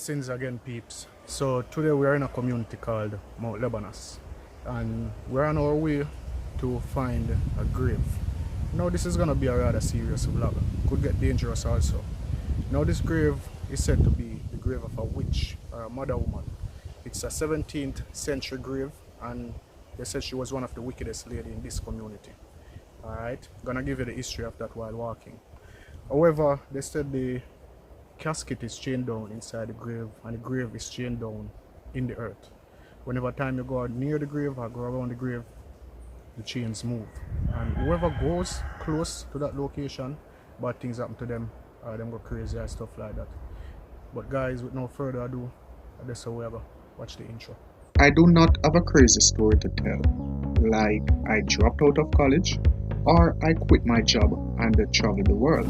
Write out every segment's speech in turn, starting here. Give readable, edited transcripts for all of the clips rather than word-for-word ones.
Blessings again, peeps. So today we are in a community called Mount Lebanon, and we're on our way to find a grave. Now this is gonna be a rather serious vlog. Could get dangerous also. Now this grave is said to be the grave of a witch or a mother woman. It's a 17th century grave, and they said she was one of the wickedest lady in this community. Alright, gonna give you the history of that while walking. However, they said the casket is chained down inside the grave, and the grave is chained down in the earth. Whenever time you go out near the grave or go around the grave, the chains move, and whoever goes close to that location, bad things happen to them, or them go crazy and stuff like that. But guys, with no further ado, that's how we go. Watch the intro. I do not have a crazy story to tell, like I dropped out of college or I quit my job and traveled the world.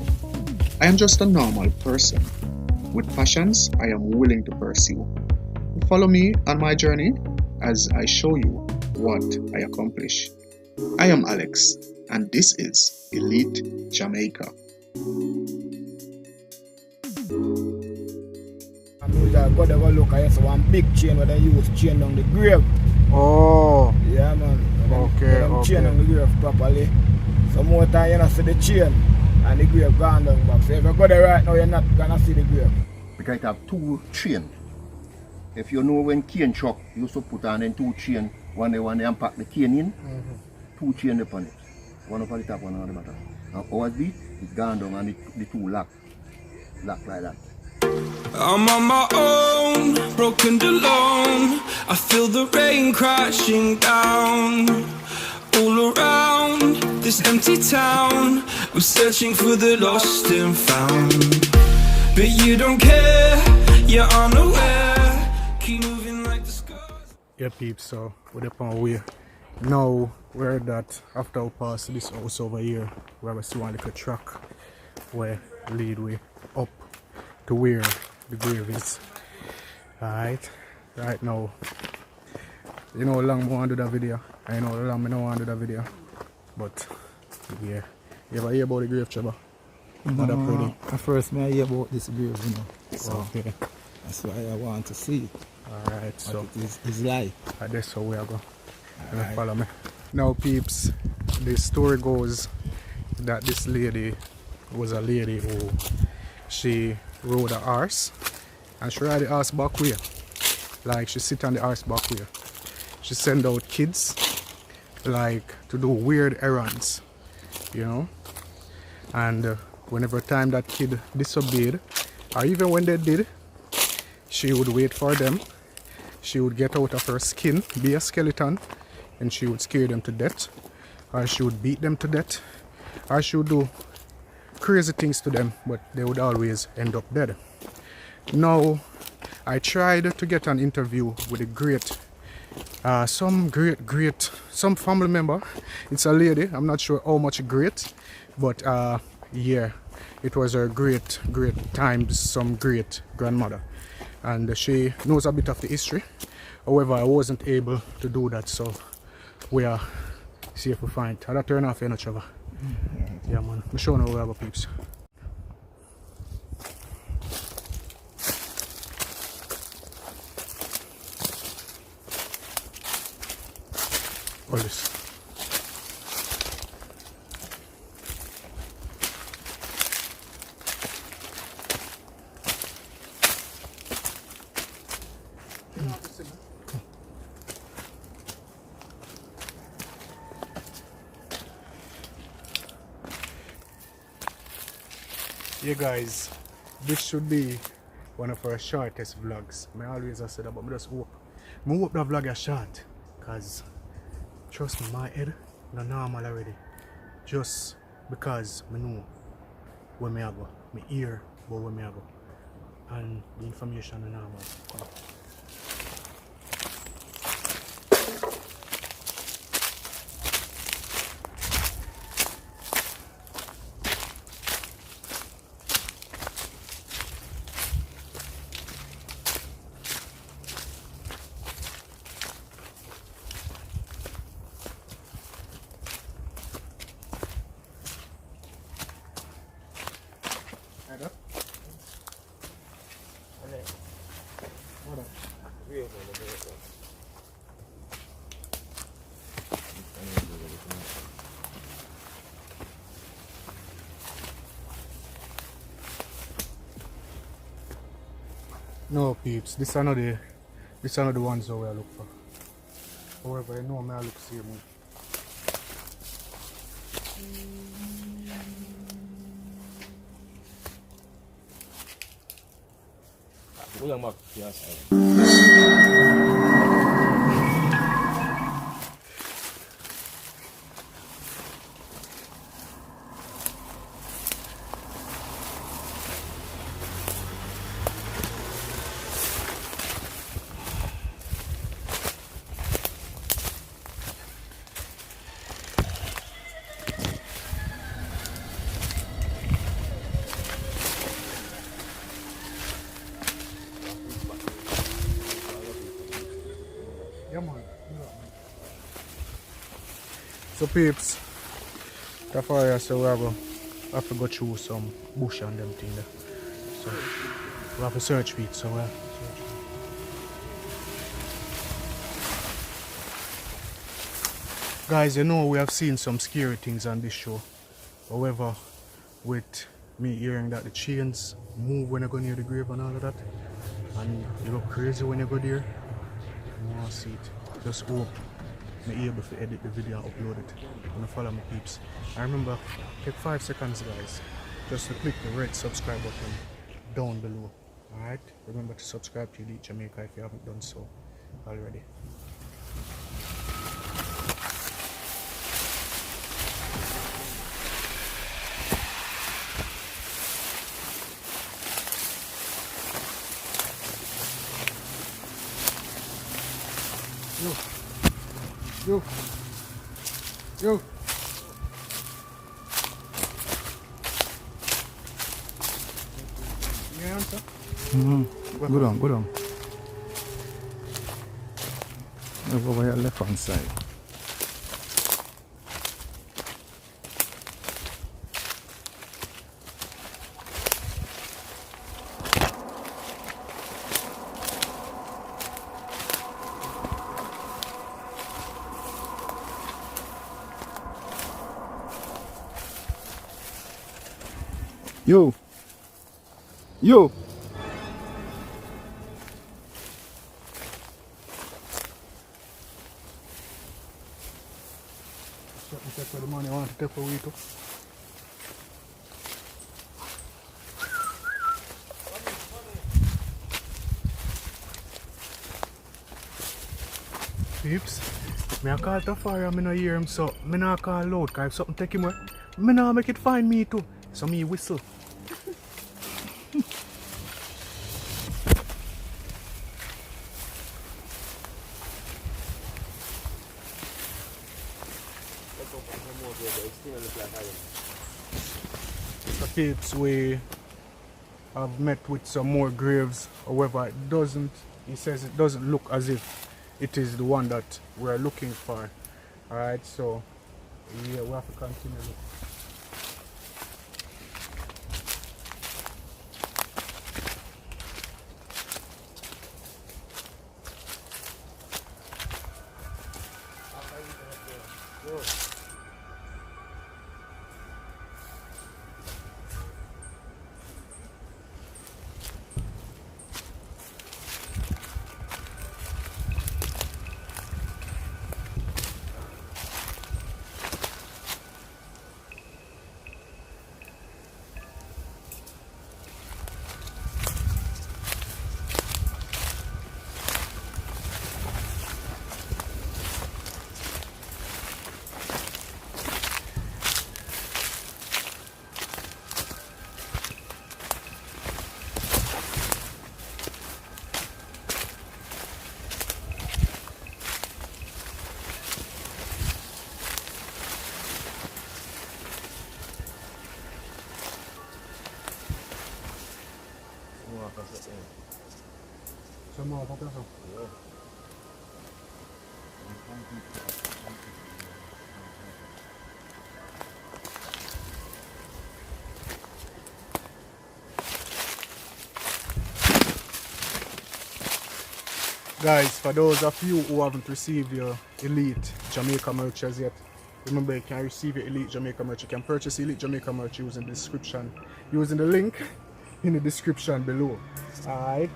I am just a normal person with passions I am willing to pursue. Follow me on my journey as I show you what I accomplish. I am Alex, and this is Elite Jamaica. I got to look, I saw one big chain where they use chain down the grave. Oh, Yeah, man. okay. Chain on the grave properly. So more time you not see the chain and the grave gone down back. So if you go there right now, you're not gonna see the grave. Because it have two chain. If you know when cane truck used to put on them two chain, when they unpack the cane in, two chain upon it. One up on the top, one on the bottom. And ours beat, it's gone down and the two lock like that. I'm on my own, broken alone. I feel the rain crashing down all around this empty town. I'm searching for the lost and found, but you don't care, you're unaware. Keep moving like the scars. Yeah, peeps, so we're up on our way. Now we're that after we pass this house over here, we have a see one little track where lead way up to where the grave is. Alright, right now, you know how long I want to do that video. I know how long I don't want to do that video, but yeah. You ever hear about the grave, Chaba? Mother Priddy. At first I hear about this grave, you know. So Okay. that's why I want to see it. Alright, so It's life. that's how we are going. Follow me. Now, peeps, the story goes that this lady was a lady who she rode a horse, and she ride the horse back way. Like she sit on the horse back way. She send out kids like to do weird errands, you know. And whenever time that kid disobeyed, or even when they did, she would wait for them. She would get out of her skin, be a skeleton, and she would scare them to death, or she would beat them to death, or she would do crazy things to them, but they would always end up dead. Now, I tried to get an interview with some family member. It's a lady, I'm not sure how much great, but yeah, it was her great times some great grandmother, and she knows a bit of the history. However, I wasn't able to do that, so we are see if we find. I'll turn off here, Trevor. Yeah, man. I'm showing how we have a peeps. All this. Yeah, guys, this should be one of our shortest vlogs. I always say that, but I just hope the vlog is short, cause trust me, my head not normal already. Just because I know where I go, my ear about where I go, and the information is normal. No peeps, this are not the ones that we are looking for. However, I know I look same. Ulang mak, yes. Yeah, man. So peeps, that's why I say we have to go through some bush and them thing there. So we have to search for it, so we have to search. Guys, you know we have seen some scary things on this show. However, with me hearing that the chains move when you go near the grave and all of that, and you look crazy when you go there, I want to see it. Just hope I'm able to edit the video and upload it. And follow my peeps. I remember, take 5 seconds guys, just to click the red subscribe button down below. Alright? Remember to subscribe to Elite Jamaica if you haven't done so already. Yo. Yeah, answer. Go down. Over your left hand side. Yo. Something take for the money I want to take for we too. Peeps, me a call to fire and me no hear him, so me not call loud, cause if something take him away, me not make it find me too. So me whistle. So peeps, we have met with some more graves. However, he says it doesn't look as if it is the one that we're looking for. Alright, so yeah, we have to continue looking. Some more pop yourself. Guys, for those of you who haven't received your Elite Jamaica merch as yet, remember you can receive your Elite Jamaica merch. You can purchase Elite Jamaica merch using the description, using the link in the description below. Alright.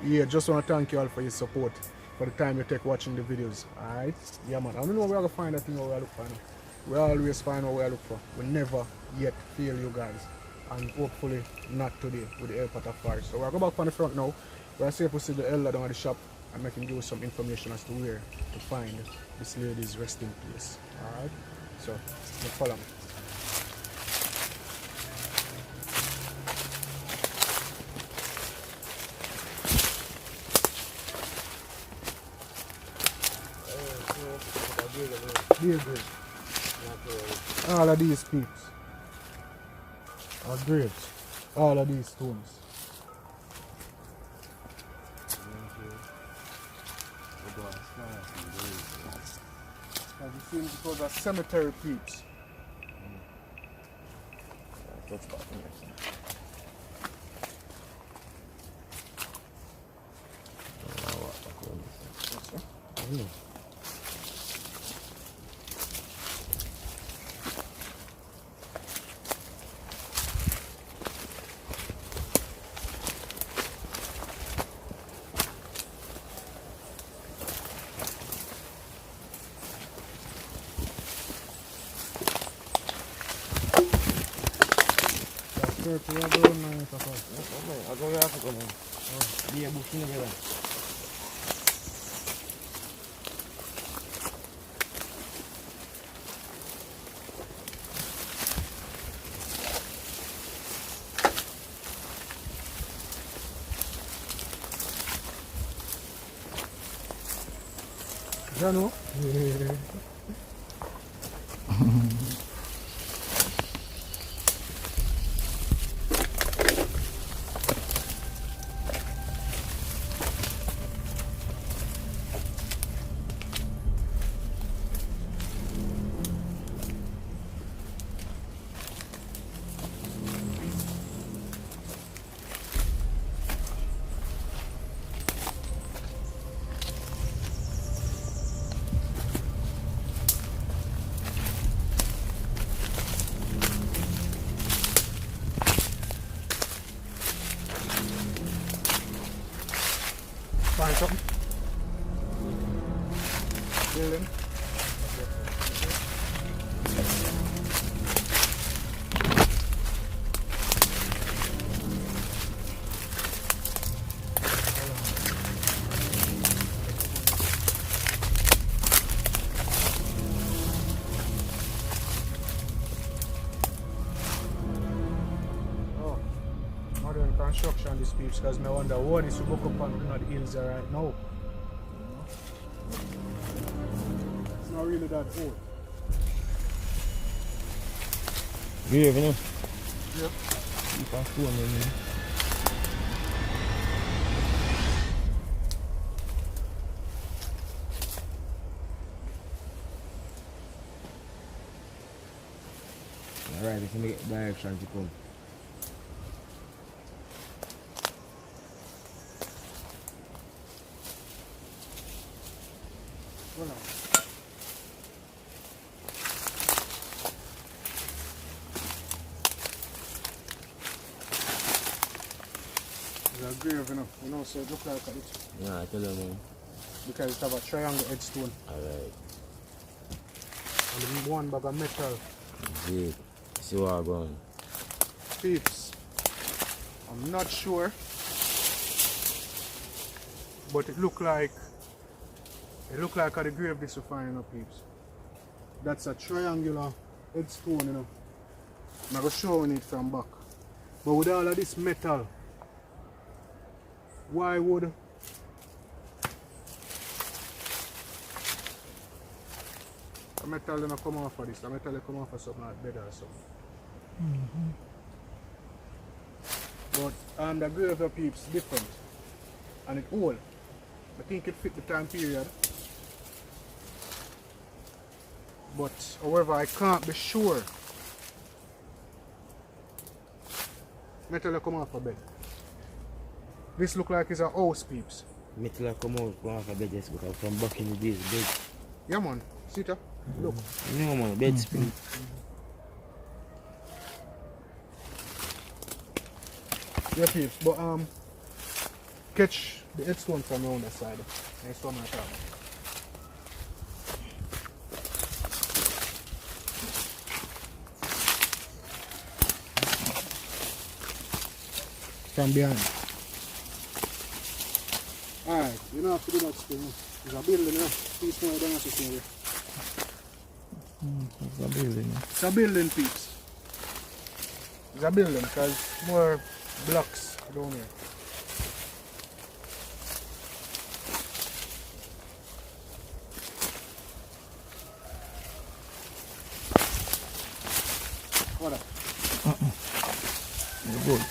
Yeah, just want to thank you all for your support, for the time you take watching the videos. Alright. Yeah man. I don't know where we're gonna find that thing where we look for now. We always find what we look for. We never yet fail you guys. And hopefully not today with the help of the forest. So we'll go back on the front now. We'll see if we see the elder down at the shop and I can give you some information as to where to find this lady's resting place. Alright. So follow me. Dear great. All of these peeps are great. All of these stones. As you see, because are cemetery peeps. You know? Find something? Building? Modern construction this peeps, because I wonder what is to book up on the hills right now. It's not really that old. Grave, you know? Yep. Keep on stone in there. Alright, if you get direction to come. Go now. It's a grave, you know, so it look like it. Yeah, I tell you, man. Because it have a triangle headstone. Alright. And one bag of metal. Great. See what I'm going. Peeps. I'm not sure. But it look like at the grave this we find, you know, peeps. That's a triangular headstone, you know. I'm going to show it from back. But with all of this metal, why would the metal don't come off of this? The metal come off of something like better or something. But the grave of peeps different. And it's old. I think it fit the time period. But however, I can't be sure. Metal come off a bed. This look like it's a house, peeps. Metal come out off a bed just because from back in the days, bed. Yeah man, see it? Look. No man, bed spring. Yeah, peeps, but catch the headstone from the other side. Next one I top. From behind. Alright, you don't have to do that thing. There's a building, you know. Peeps, no, you don't have to see it. It's a building. It's a building, peeps. It's a building because more blocks down here. What up? You're good.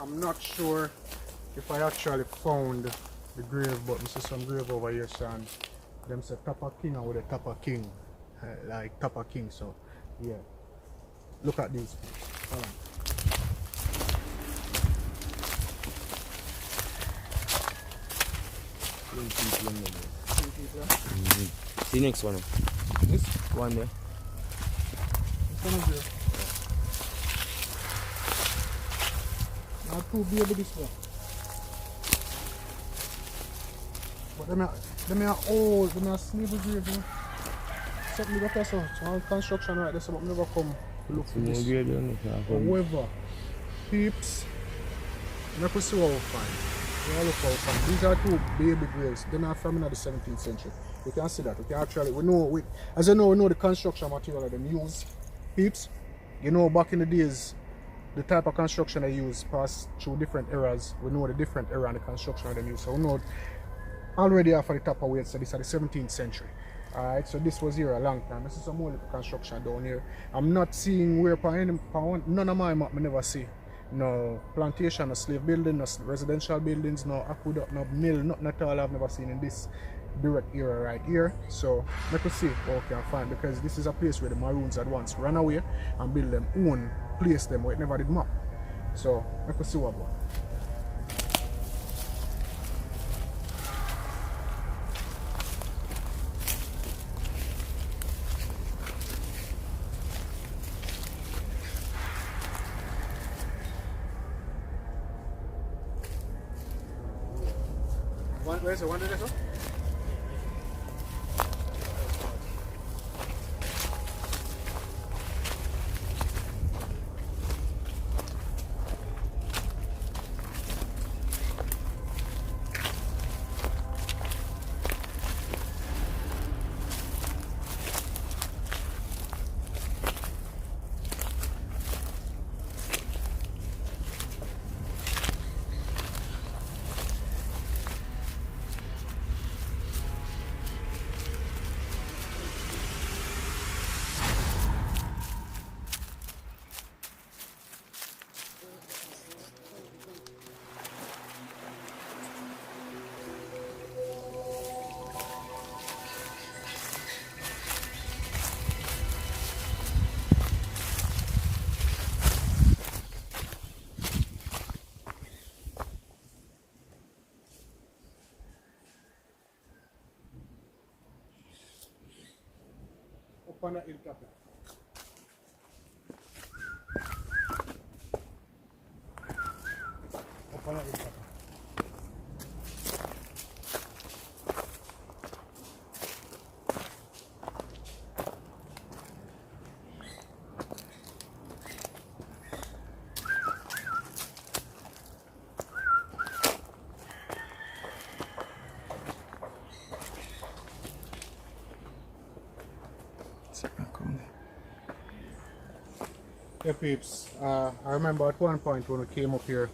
I'm not sure if I actually found the grave, but I see some grave over here, son. Them say Tapa King or with a Tapa King, like Tapa King. So yeah, look at these. Hold on. See next one. This One there. one of the. Not too baby this one. But them are old, them are slavery grave, you know. Something like that, so all construction right there, so but never come to look for this. However, peeps, let us see what we find. We look what we find. These are two baby graves. They are from the 17th century. You can see that. We can actually, as you know, we know the construction material that them use. Peeps, you know, back in the days, the type of construction they use passed through different eras. We know the different era and the construction that they use. So we know already after the top of weight, so this is the 17th century. Alright, so this was here a long time. This is some more little construction down here. I'm not seeing where none of my map I never see. No plantation, no slave building, no residential buildings, no aqueduct, no mill, nothing at all I've never seen in this direct area right here. So let us see what we can find, because this is a place where the Maroons had once ran away and built them own place them where it never did map. So let us see what about. Where's the one that is up? Up on the hilltop. Up on the hilltop. Yeah, peeps, I remember at one point when we came up here,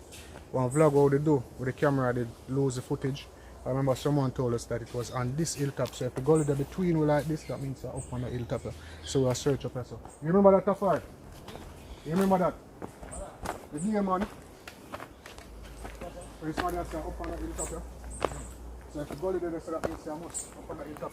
one vlog what we do with the camera did lose the footage. I remember someone told us that it was on this hilltop, so if we go there between we like this, that means we're up on the hilltop. So we'll search up there. So. You remember that, Tafar? You remember that? The deer man? So it's not just up on the hilltop. So if you go there, so that means you must up on the hilltop.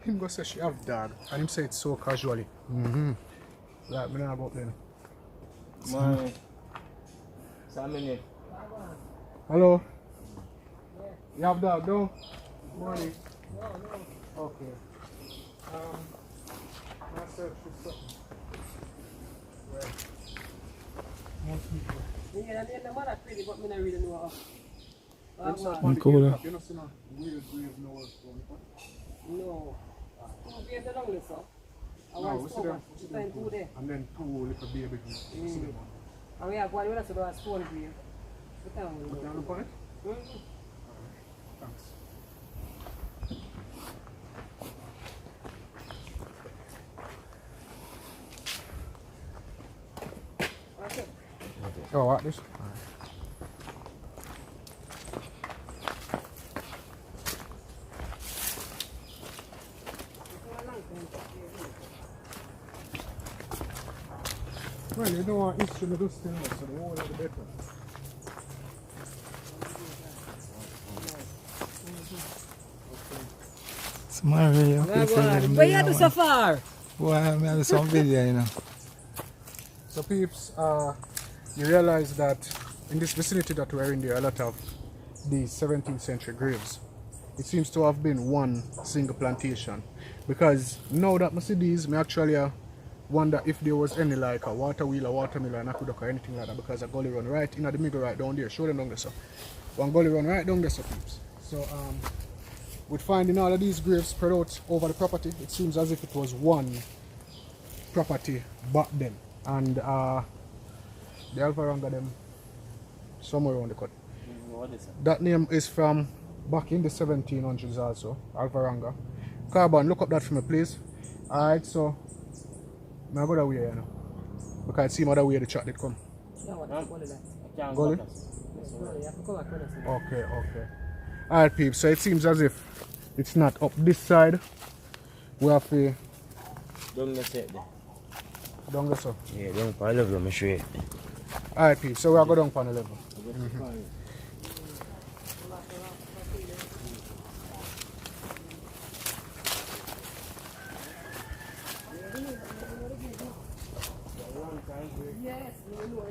Him go say she have dog and him say it so casually. Like me not go up there. Man. 7 minutes. Hello? You have dog, no? Morning. No. Okay. I search for something. Where? Most people. Yeah, I know Mother Priddy, but I don't really know I'm cool. You know, see no weird graves nowhere. No. Two graves along this, sir. I No, want we to see them. find two there. And then two little baby graves. We see them. And we have one with us about a stone grave. What time we Can you know? look on it? Mm-hmm. Thanks. Okay. Oh, what this? Well, you know what history of this thing, so the more the better. It's my video. Where you do so far? Boy, I'm having some video, you know. So peeps, you realize that in this vicinity that we're in there, a lot of these 17th century graves. It seems to have been one single plantation. Because now that I see these, I actually wonder if there was any like a water wheel or watermill or aqueduct or anything like that, because a gully run right in the middle right down there. Show them down there, so. One gully run right down there, so peeps. So with finding all of these graves spread out over the property, it seems as if it was one property back then. And the Alvaranga them somewhere around the cut. What is it? That name is from back in the 1700s also, Alvaranga. Carbon, look up that for me please. Alright, so I'm go that way, you know. Because I see my other way the chat did come. Yeah, what is that? Gully? You have to come back on us. Okay, okay. Alright peeps, so it seems as if it's not up this side. We have to Don't mess it there. down this. Yeah, don't I love them straight. Alright peeps, so we'll go down on the level. Yes, no,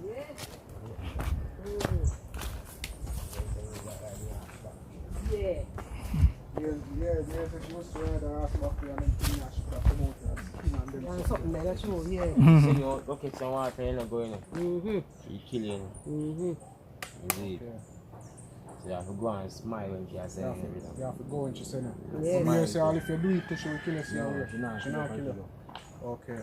Yes. And something there, that's true, yeah. So you go get some water and you go in. Mm-hmm. You killing. Mm-hmm. Indeed. So you have to go and smile when she has said everything. You have to go when she said it. Yes. You say, all if you do it, she will kill us. No, she not. She not kill you. Okay.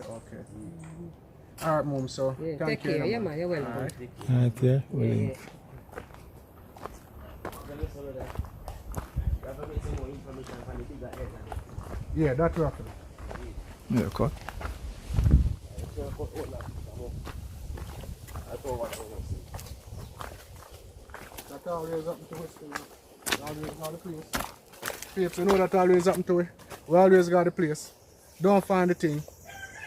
Alright, Mom, so Yeah, thank take you. care, yeah, man, you're welcome. Alright. Right there. Yeah, yeah. You have to get some more information from the bigger head. Yeah, that will happen. Yeah, cut. That always happen to us. Always got the place. Peeps, you know that always happen to us. We always got the place. Don't find the thing.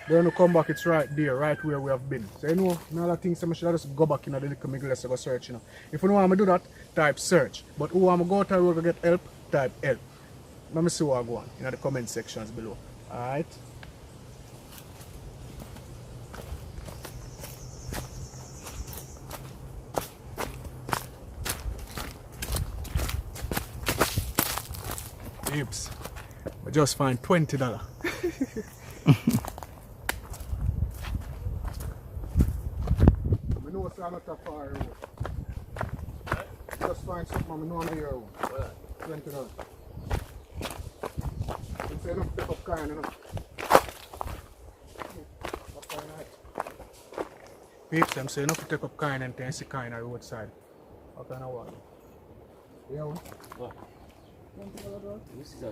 Then you come back, it's right there, right where we have been. So you know, another thing, so I should just go back in the little middle to go search, you know. If you know how to do that, type search. But who I'm go to road to get help, type help. Let me see what I go on in the comment sections below. Alright. Peeps, we just find $20. I know it's not a far road. Just find something I know on your own. $20. It's enough to pick up kind, you know. Peeps, I'm saying enough to take up kind and then see kind on the roadside. What kind of water? Yeah, one. What? This is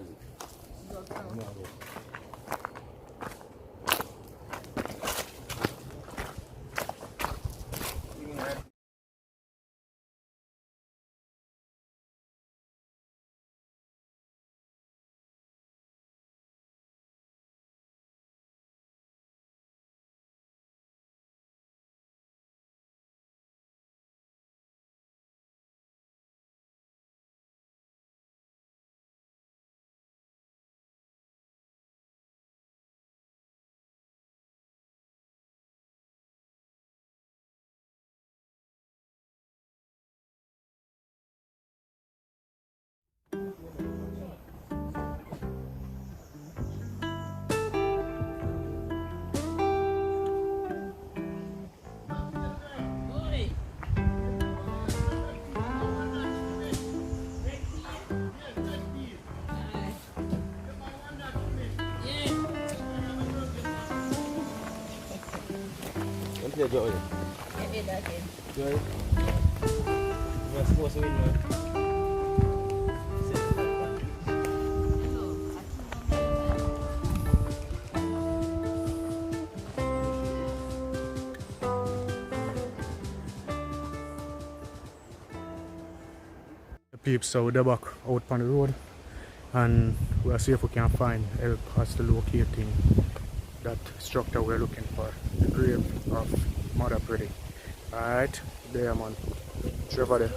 Joy. Joy. You're supposed to win, man. Peeps, so we're back out on the road and we'll see if we can find help us to locating that structure we're looking for, the grave of Mother Priddy. Alright, there man, Trevor there.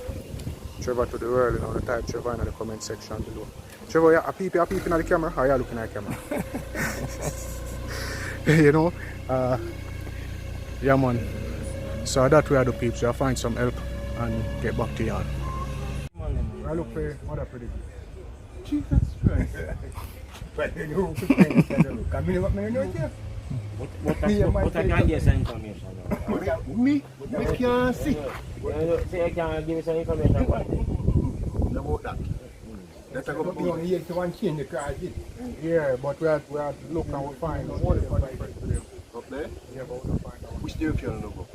Trevor to the world, you know, the type Trevor in the comment section below. Trevor, you're peeping at the camera, or are you looking at the camera? You know, yeah man, so that way I do peeps, I'll find some help and get back to you. I look for Mother Priddy. Jesus Christ. But you know, come in what man know here. What I can get some information. Me can't see. Say you can give me some information about it. About that. That's a But we only here to one change the car. Yeah, but we have to look and we'll find out what the up there. Yeah, but we'll find out. Which direction you go?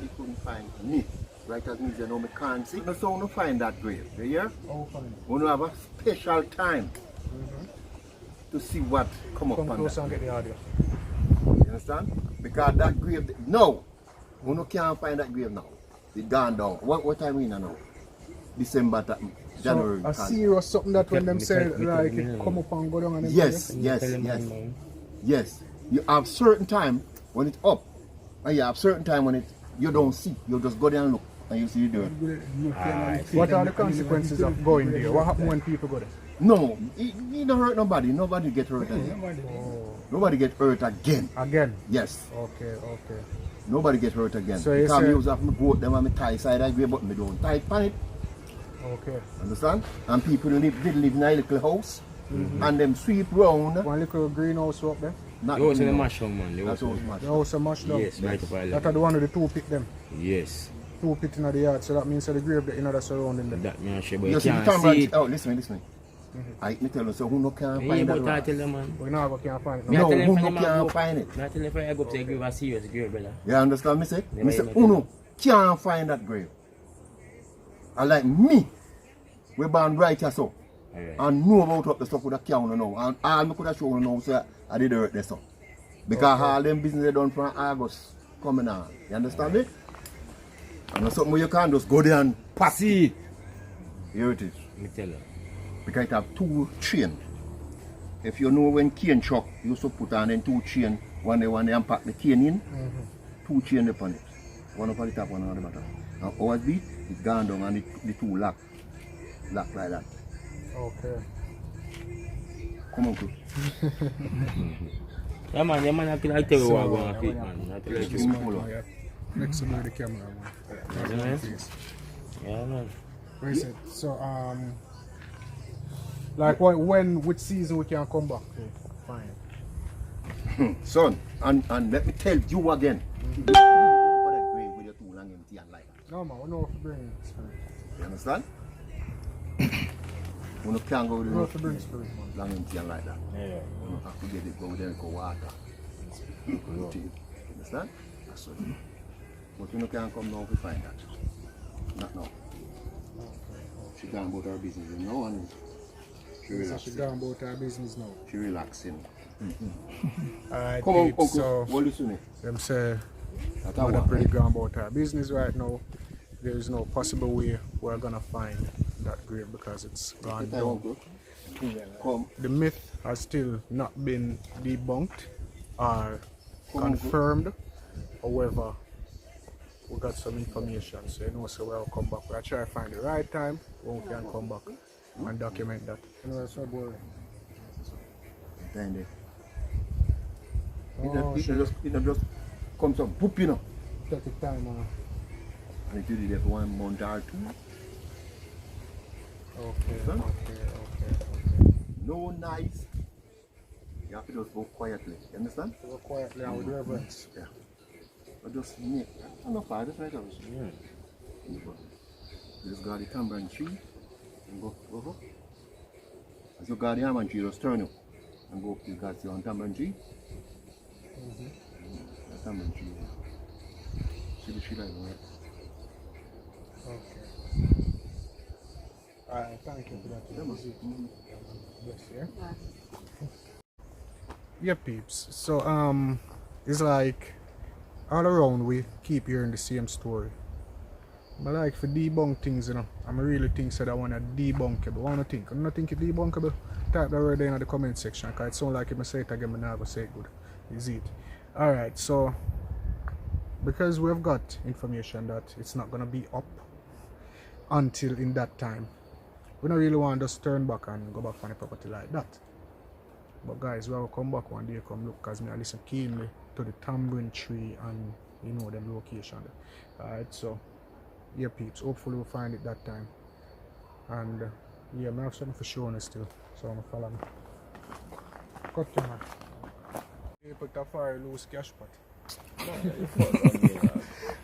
You couldn't find me. Right as me, you know, me can't see. So you find that grave. You hear? Oh, fine. You have a special time to see what come up Come on close that. and get the audio. You understand? Because that grave, no, you can't find that grave now. It's gone down. What time we in now? December, January. So a serious something that when them say like it come up and go down and Yes, yes, yes. Yes. You have certain time when it's up. And you have certain time when you don't see. You just go there and look and you see you do it. What are the consequences of going there? What happens when people go there? No, it don't hurt nobody. Nobody get hurt again. Nobody get hurt again. Again? Yes. Okay. Nobody get hurt again. So you because say- me use have my goat them and me tie side I grave, but me don't tie pan it. Okay. Understand? And people did live in a little house and them sweep round. One little greenhouse up there. Not The house in the green mash down, man. The That's house. house match. The house are mashed down. Yes, right up our That are the one with the 2 pit them. Yes. 2 pit in the yard. So that means that the grave the inner surrounding them. That me and Sheba, you You see the can't camera. see it. Oh, listen. I me tell you, so who no can Yeah, find but that can't rock? tell them, man. We now can't find it. Me No. No, tell them who for no them I can go- find it? Me tell them if I go up to the grave, a serious grave, brother. You understand me say? Never Me say, even who no can't find that grave. And like me, we born right here so. Alright. And know about what the stuff with the counter now. And all me could have shown you now, so I did hurt this stuff. Because all them business they done from August coming on. You understand me? And that's something where you can't just go there and pass See it. Here it is. Me tell you. Because it have 2 chain. If you know when cane truck, you used to put on them 2 chain, one they unpack the cane in, 2 chain upon it. One upon the top, one on the bottom. And always be, it's gone down and the 2 lock like that. Okay. Come on, Chris. Yeah, man, I feel like tell you what I'm going to fit, man. I tell you the Just truth. pull up. Next to me the camera, man. Yeah, man. Yeah, man. Where is it? So like when which season we can come back to find? Son, and let me tell you again. You don't go to the grave with your 2 long empty and like that. No man, we know if we bring spirit. You understand? You no can't go with We know your if we bring spirit, man. long empty and like that. Yeah. You have to get it, go there and go water. You understand? That's what. But you no can't come now to find that. Not now. She gone about her business, you know, and she So she relaxing. gone about our business now. She relaxing. Alright, Come on, peeps, uncle. so What listen to me? them say That's Mother how Priddy gone about our business right now. There is no possible way we're gonna find that grave because it's gone Hey, down. uncle. Come. The myth has still not been debunked or Come on, confirmed. However, we got some information, so you know, so we'll come back. We'll try to find the right time when we can come back and document that. You know, it's so boring. Then they. Oh, It just comes some poop, you know. take the time, And it did it for 1 month or 2. Okay, Huh? okay. No nice. You have to just go quietly. You understand? Go quietly and with reverence. Yeah. But just make. I'm not far, just right away. Yeah. Just got the tambourine tree and go. As you got the almond tree, just turn up and go up to got your tambourine tree. The tambourine tree. See the tree like that. Okay. Alright, thank you for that. Yeah, man. Bless you. Yeah, peeps. So it's like all around we keep hearing the same story. But like for debunk things, you know, I really think that I want to debunk it. But I want to think. I'm not think it's debunkable. Type that right there in the comment section because it sounds like if I say it again, I'm not going to say it good. Is it? Alright, so because we've got information that it's not going to be up until in that time, we don't really want to just turn back and go back on the property like that. But guys, we will come back one day, come look, because I listen keenly to the tambourine tree and you know them location. Alright, so yeah peeps, hopefully we'll find it that time. And yeah, I have something for showing us still, so I'm gonna follow me. Cut your man. People Tafari lose cash pot.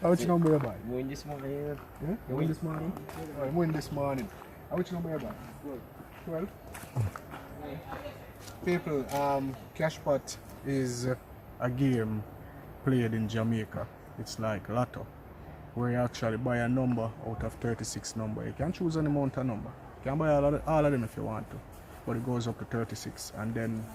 How much number you buy? Win this morning. Yeah? You win this morning? I win this morning. How much number you buy? 12. People, cashpot is a game played in Jamaica. It's like lotto, where you actually buy a number out of 36 number. You can choose any amount of number. You can buy all of them if you want to, but it goes up to 36, and then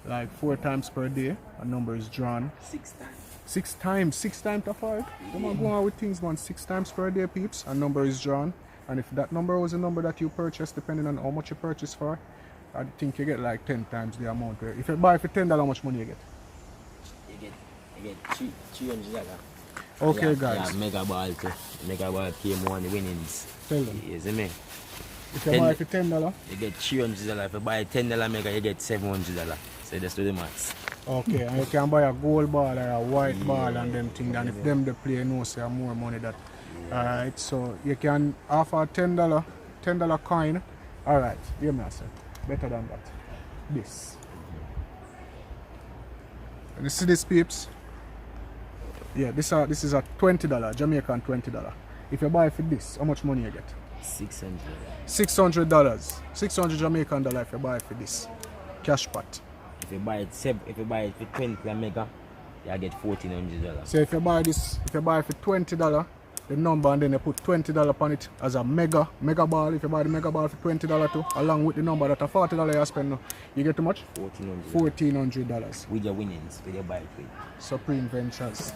like 4 times per day a number is drawn. 6 times. 6 times, 6 times to 5. Come on, go on with things, man. 6 times per day, peeps. A number is drawn, and if that number was a number that you purchased, depending on how much you purchase for, I think you get like 10 times the amount. If you buy for $10, how much money you get? You get $300. Okay, Yeah, guys. Yeah, mega ball too. Mega ball came one winnings. Tell them. You see me? If you buy for $10, You get $300. If you buy $10 mega, you get $700. So that's do the maths. Okay, and you can buy a gold ball or a white ball and them thing, and if them the play no say more money that. Alright, so you can offer $10 coin. Alright, hear me I say. Better than that. This. And you see this peeps? Yeah, this is a $20, Jamaican $20. If you buy for this, how much money you get? $600. $600. 600 Jamaican dollar if you buy for this. Cash pot. If you buy it for 20 mega, you get $1,400. So if you buy for $20, the number, and then you put $20 upon it as a mega ball. If you buy the mega ball for $20 too, along with the number that a $40 you spend, you get too much? $1,400. With your winnings, with your buy it with. Supreme Ventures.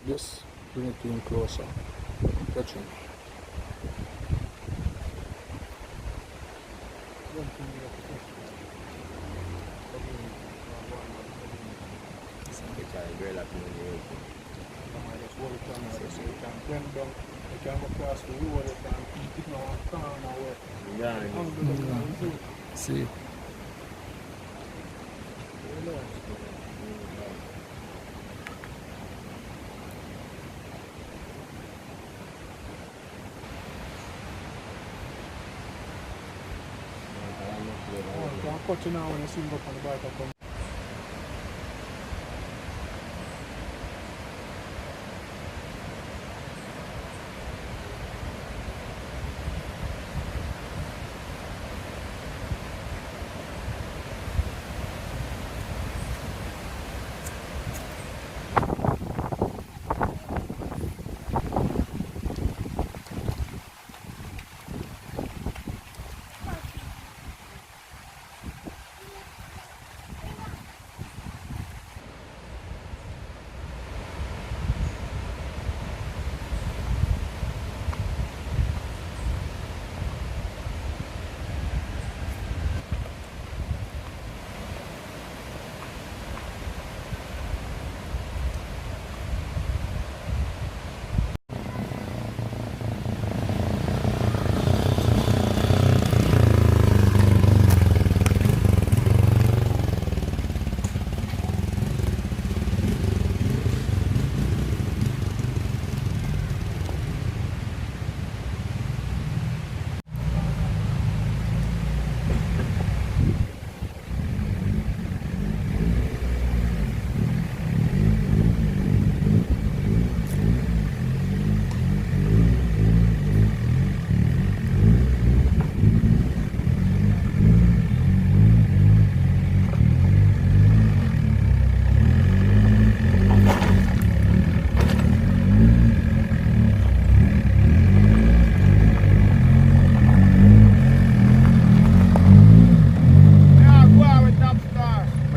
Just bring it in closer. Touch him. See. I'm cutting now when I see him up on the bike.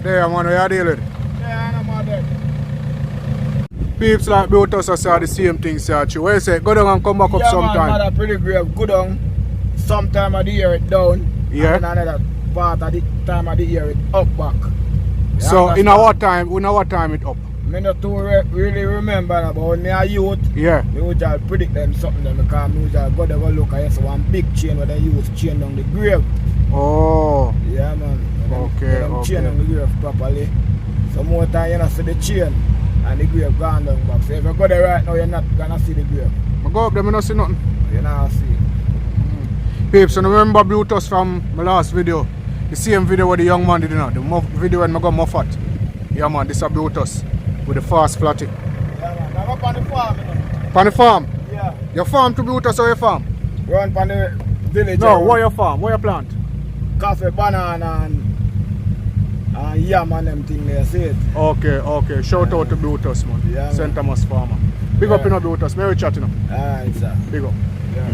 Yeah, man, how you dealing? Yeah, I'm not dead. Peeps like both us say the same thing, sir. What you say? Go down and come back up Yeah, sometime. man, Mother Priddy grave, go down. Sometime of the year it down. Yeah. And another part of the time of the year it up back. You So in understand? our time it up? Me not too really remember about when me a youth. Yeah. Me would just predict them something them because me would just go there go look at one big chain where they use chain down the grave. Oh. Yeah, man. Okay, Them chain okay. down the grave properly. So more time you not see the chain and the grave gone down back. So if you go there right now you're not gonna see the grave. I go up there, I don't see nothing. You not see. Peeps, and remember Bluetooth from my last video? The same video where the young man did, you know, the video when I got Moffat. Yeah man, this is Bluetooth. With the fast flatty. Yeah, man. I'm up on the farm, you know. On the farm? Yeah. Your farm to be with us or your farm? Run on the village. No, where your farm? Where your plant? Coffee, banana, and yam and them thing there, see it? Okay. Shout out to Brutus, man. Yeah, man. St. Thomas Farmer. Big up in Brutus. May we chat, you know? Alright, sir. Big up. Yeah.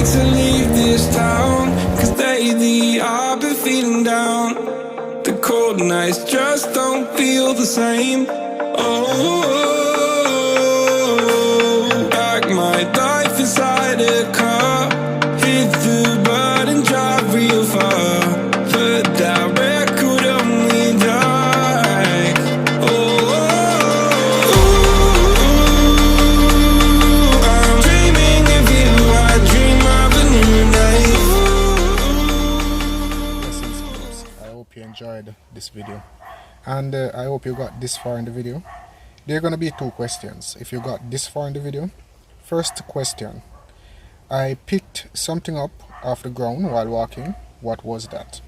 To leave this town, cause lately I've been feeling down. The cold nights just don't feel the same. Oh, like my life inside a car. Hit the button, drive real far. But that record on me die. Oh, I'm dreaming of you. I dream of a new life. Blessings, folks. I hope you enjoyed this video. And I hope you got this far in the video. There are going to be two questions if you got this far in the video. First question. I picked something up off the ground while walking. What was that?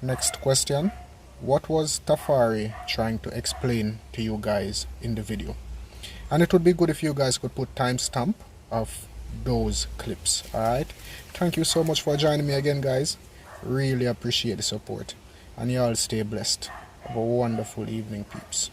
Next question. What was Tafari trying to explain to you guys in the video? And it would be good if you guys could put timestamp of those clips. Alright? Thank you so much for joining me again, guys. Really appreciate the support. And you all stay blessed. Have a wonderful evening, peeps.